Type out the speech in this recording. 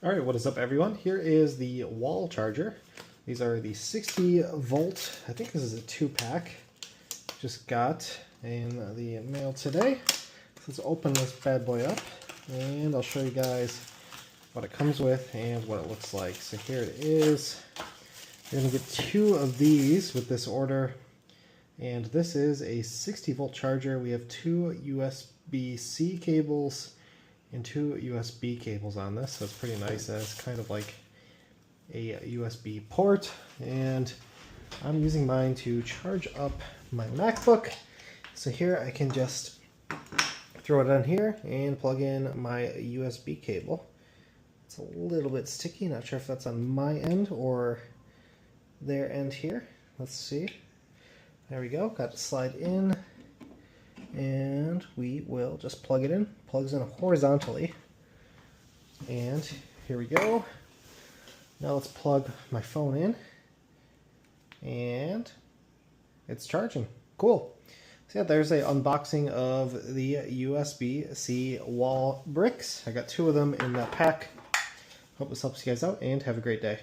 All right, what is up everyone? Here is the wall charger. These are the 60 volt, I think this is a 2-pack. Just got in the mail today. Let's open this bad boy up and I'll show you guys what it comes with and what it looks like. So here it is. You're gonna get 2 of these with this order. And this is a 60 volt charger. We have 2 USB-C cables and 2 USB cables on this, so it's pretty nice. It's kind of like a USB port, and I'm using mine to charge up my MacBook. So here I can just throw it on here and plug in my USB cable. It's a little bit sticky, not sure if that's on my end or their end here. Let's see. There we go, got to slide in. And we will just plug it in. Plugs in horizontally. And here we go. Now let's plug my phone in. And it's charging. Cool. So yeah, there's an unboxing of the USB-C wall bricks. I got 2 of them in that pack. Hope this helps you guys out and have a great day.